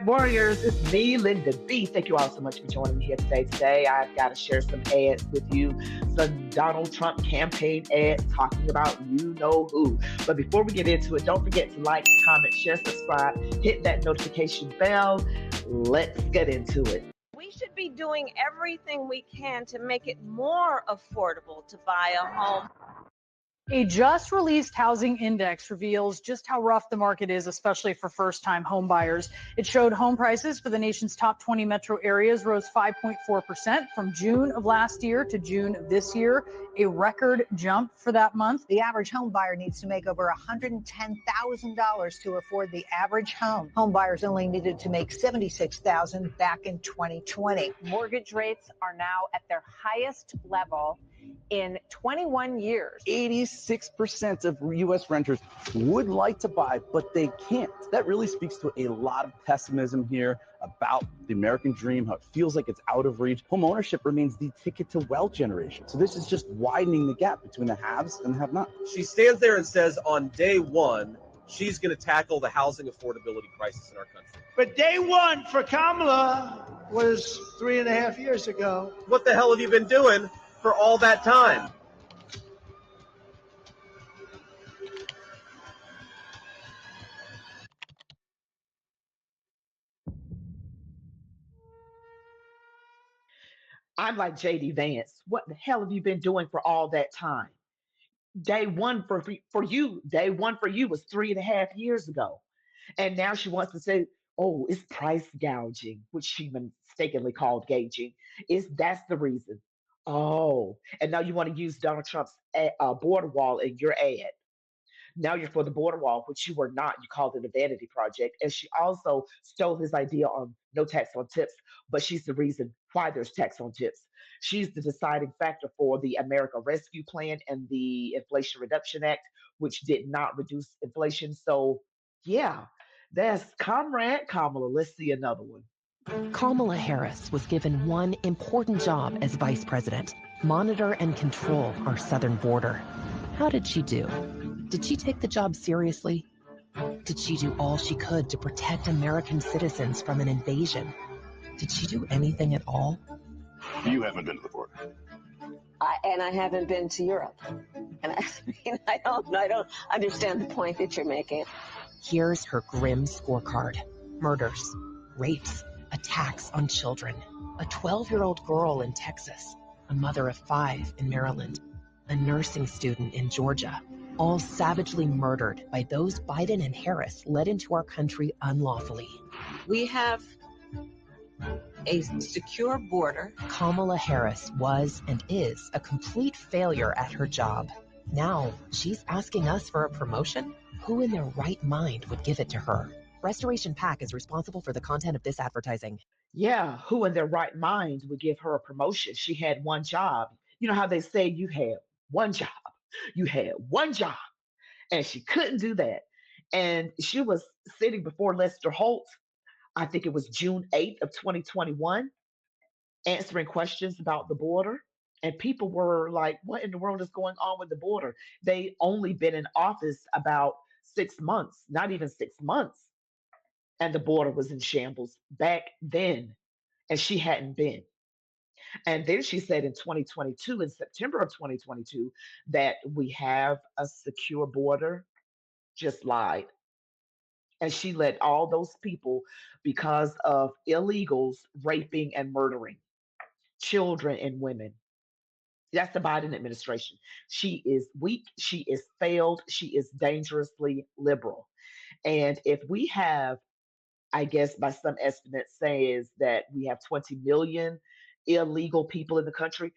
Warriors, it's me, Linda B. Thank you all so much for joining me here today. Today, I've got to share some ads with you, some Donald Trump campaign ads talking about you know who. But before we get into it, don't forget to like, comment, share, subscribe, hit that notification bell. Let's get into it. We should be doing everything we can to make it more affordable to buy a home. A just released housing index reveals just how rough the market is, especially for first-time home buyers. It showed home prices for the nation's top 20 metro areas rose 5.4% from June of last year to June of this year, a record jump for that month. The average home buyer needs to make over $110,000 to afford the average home. Home buyers only needed to make $76,000 back in 2020. Mortgage rates are now at their highest level in 21 years. 86% of U.S. renters would like to buy, but they can't. That really speaks to a lot of pessimism here about the American dream, how it feels like it's out of reach. Home ownership remains the ticket to wealth generation. So this is just widening the gap between the haves and have-nots. She stands there and says on day one, she's going to tackle the housing affordability crisis in our country. But day one for Kamala was 3.5 years ago. What the hell have you been doing for all that time? I'm like JD Vance. What the hell have you been doing for all that time? Day one for you, day one for you was 3.5 years ago. And now she wants to say, oh, it's price gouging, which she mistakenly called gauging. That's the reason. Oh, and now you want to use Donald Trump's border wall in your ad. Now you're for the border wall, which you were not. You called it a vanity project. And she also stole his idea on no tax on tips, but she's the reason why there's tax on tips. She's the deciding factor for the America Rescue Plan and the Inflation Reduction Act, which did not reduce inflation. So, yeah, that's Comrade Kamala. Let's see another one. Kamala Harris was given one important job as vice president: monitor and control our southern border. How did she do? Did she take the job seriously? Did she do all she could to protect American citizens from an invasion? Did she do anything at all? You haven't been to the border. And I haven't been to Europe. And I don't understand the point that you're making. Here's her grim scorecard: murders, rapes, attacks on children, a 12-year-old girl in Texas, a mother of 5 in Maryland, a nursing student in Georgia, all savagely murdered by those Biden and Harris led into our country unlawfully. We have a secure border. Kamala Harris was and is a complete failure at her job. Now she's asking us for a promotion? Who in their right mind would give it to her? Restoration PAC is responsible for the content of this advertising. Yeah, who in their right mind would give her a promotion? She had one job. You know how they say you had one job. You had one job. And she couldn't do that. And she was sitting before Lester Holt, I think it was June 8th of 2021, answering questions about the border. And people were like, what in the world is going on with the border? They only been in office about 6 months, not even 6 months. And the border was in shambles back then. And she hadn't been. And then she said in 2022, in September of 2022, that we have a secure border. Just lied. And she let all those people, because of illegals raping and murdering children and women. That's the Biden administration. She is weak. She is failed. She is dangerously liberal. And if we have, I guess by some estimates, says that we have 20 million illegal people in the country,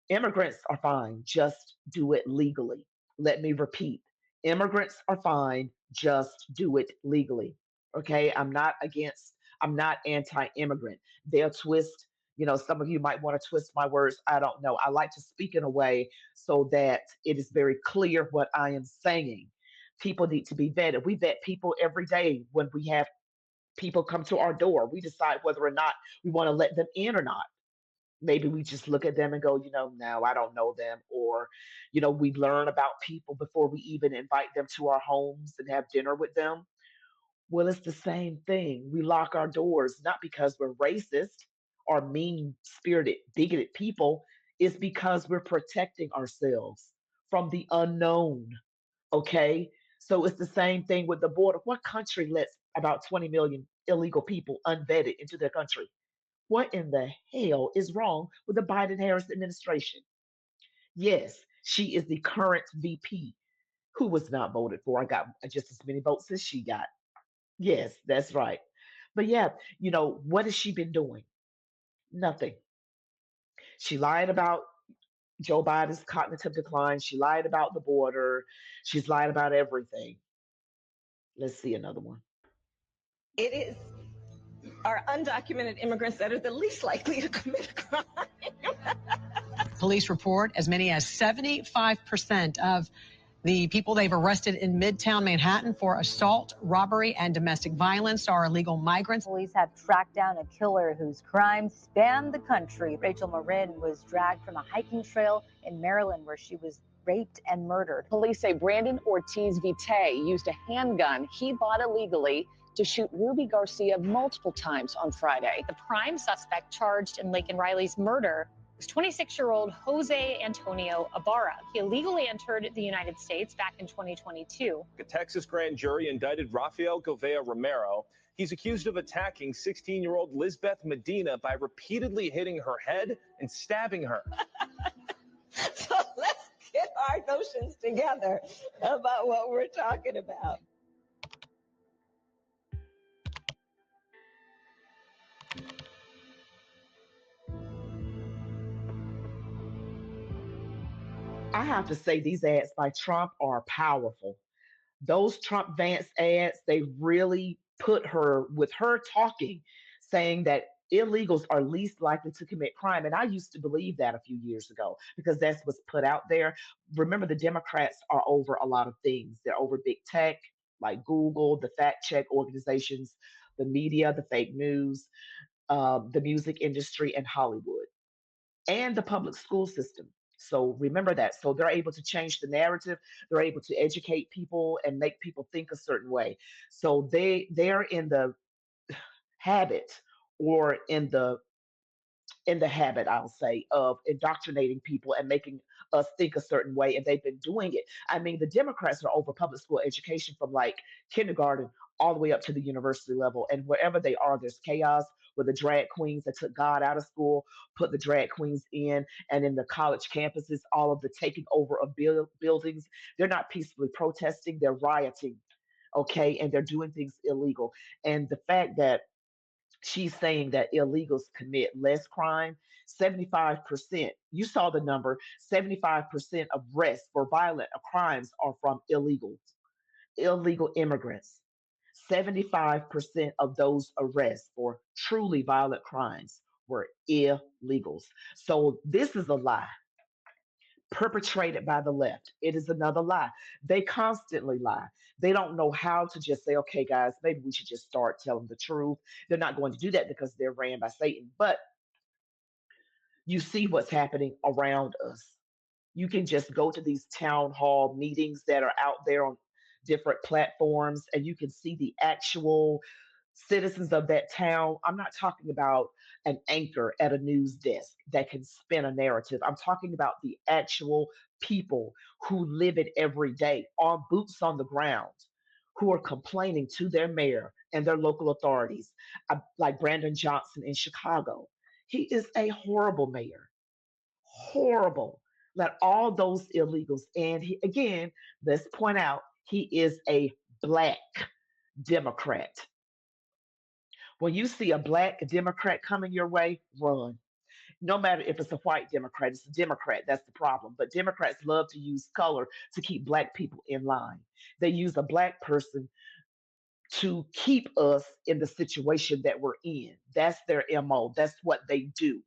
immigrants are fine. Just do it legally. Let me repeat. Immigrants are fine. Just do it legally. Okay. I'm not anti-immigrant. They'll twist, some of you might want to twist my words. I don't know. I like to speak in a way so that it is very clear what I am saying. People need to be vetted. We vet people every day when we have people come to our door. We decide whether or not we want to let them in or not. Maybe we just look at them and go, no, I don't know them. Or, we learn about people before we even invite them to our homes and have dinner with them. Well, it's the same thing. We lock our doors not because we're racist or mean spirited, bigoted people. It's because we're protecting ourselves from the unknown. Okay. So it's the same thing with the border. What country lets about 20 million illegal people unvetted into their country? What in the hell is wrong with the Biden Harris administration? Yes, she is the current VP who was not voted for. I got just as many votes as she got. Yes, that's right. But yeah, what has she been doing? Nothing. She lied about Joe Biden's cognitive decline. She lied about the border. She's lied about everything. Let's see another one. It is our undocumented immigrants that are the least likely to commit a crime. Police report as many as 75% of the people they've arrested in Midtown Manhattan for assault, robbery, and domestic violence are illegal migrants. Police have tracked down a killer whose crimes span the country. Rachel Marin was dragged from a hiking trail in Maryland where she was raped and murdered. Police say Brandon Ortiz Vite used a handgun he bought illegally to shoot Ruby Garcia multiple times on Friday. The prime suspect charged in Lake and Riley's murder was 26-year-old Jose Antonio Ibarra. He illegally entered the United States back in 2022. A Texas grand jury indicted Rafael Govea Romero. He's accused of attacking 16-year-old Lisbeth Medina by repeatedly hitting her head and stabbing her. So let's get our notions together about what we're talking about. I have to say, these ads by Trump are powerful. Those Trump Vance ads, they really put her with her talking, saying that illegals are least likely to commit crime. And I used to believe that a few years ago because that's what's put out there. Remember, the Democrats are over a lot of things. They're over big tech, like Google, the fact check organizations, the media, the fake news, the music industry, and Hollywood, and the public school system. So remember that. So they're able to change the narrative. They're able to educate people and make people think a certain way. So they're in the habit or in the habit, I'll say, of indoctrinating people and making us think a certain way. And they've been doing it. I mean, the Democrats are over public school education from like kindergarten all the way up to the university level. And wherever they are, there's chaos with the drag queens that took God out of school, put the drag queens in, and in the college campuses, all of the taking over of buildings. They're not peacefully protesting, they're rioting. Okay. And they're doing things illegal. And the fact that she's saying that illegals commit less crime. 75%, you saw the number, 75% of arrests for violent crimes are from illegal immigrants. 75% of those arrests for truly violent crimes were illegals. So this is a lie perpetrated by the left. It is another lie. They constantly lie. They don't know how to just say, okay, guys, maybe we should just start telling the truth. They're not going to do that because they're ran by Satan. But you see what's happening around us. You can just go to these town hall meetings that are out there on different platforms, and you can see the actual citizens of that town. I'm not talking about an anchor at a news desk that can spin a narrative. I'm talking about the actual people who live it every day, on boots on the ground, who are complaining to their mayor and their local authorities, like Brandon Johnson in Chicago. He is a horrible mayor, horrible. Let all those illegals, and he, again, let's point out, he is a black Democrat. When you see a black Democrat coming your way, run. No matter if it's a white Democrat, it's a Democrat. That's the problem. But Democrats love to use color to keep black people in line. They use a black person to keep us in the situation that we're in. That's their MO. That's what they do.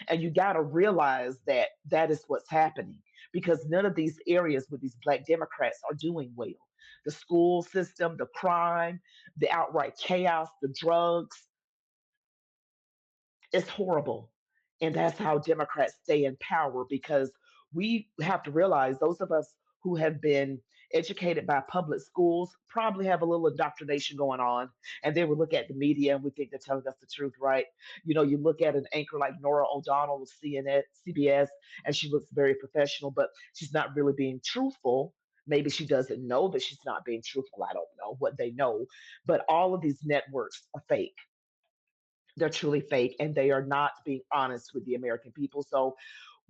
And you got to realize that that is what's happening because none of these areas with these black Democrats are doing well. The school system, the crime, the outright chaos, the drugs, it's horrible. And that's how Democrats stay in power because we have to realize those of us who have been educated by public schools, probably have a little indoctrination going on. And then we look at the media and we think they're telling us the truth, right? You look at an anchor like Nora O'Donnell with CNN, CBS, and she looks very professional, but she's not really being truthful. Maybe she doesn't know that she's not being truthful. I don't know what they know. But all of these networks are fake. They're truly fake, and they are not being honest with the American people. So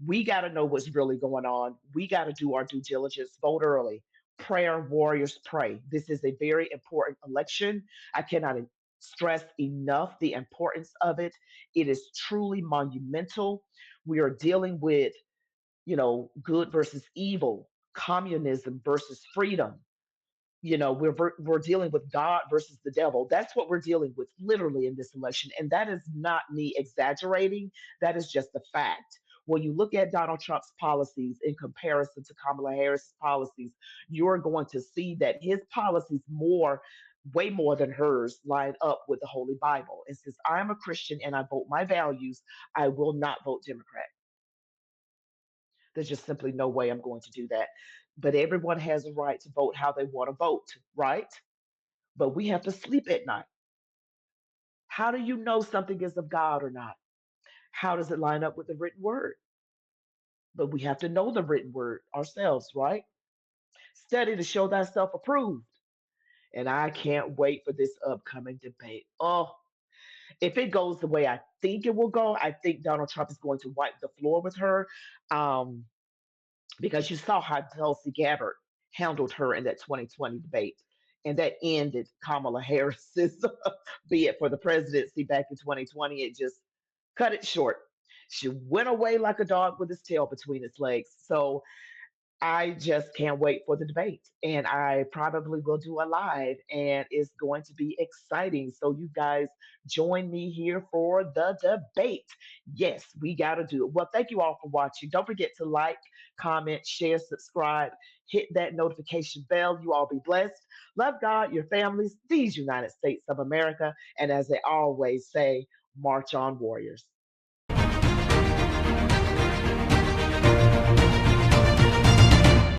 we got to know what's really going on. We got to do our due diligence, vote early. Prayer warriors pray. This is a very important election. I cannot stress enough the importance of it. It is truly monumental. We are dealing with, good versus evil, communism versus freedom. We're dealing with God versus the devil. That's what we're dealing with literally in this election. And that is not me exaggerating. That is just a fact. When you look at Donald Trump's policies in comparison to Kamala Harris's policies, you're going to see that his policies way more than hers line up with the Holy Bible. And since I'm a Christian and I vote my values, I will not vote Democrat. There's just simply no way I'm going to do that. But everyone has a right to vote how they want to vote, right? But we have to sleep at night. How do you know something is of God or not? How does it line up with the written word? But we have to know the written word ourselves, right? Study to show thyself approved. And I can't wait for this upcoming debate. Oh, if it goes the way I think it will go, I think Donald Trump is going to wipe the floor with her. Because you saw how Tulsi Gabbard handled her in that 2020 debate. And that ended Kamala Harris's bid for the presidency back in 2020. It just cut it short. She went away like a dog with its tail between its legs. So I just can't wait for the debate. And I probably will do a live, and it's going to be exciting. So, you guys join me here for the debate. Yes, we got to do it. Well, thank you all for watching. Don't forget to like, comment, share, subscribe, hit that notification bell. You all be blessed. Love God, your families, these United States of America. And as they always say, march on, warriors.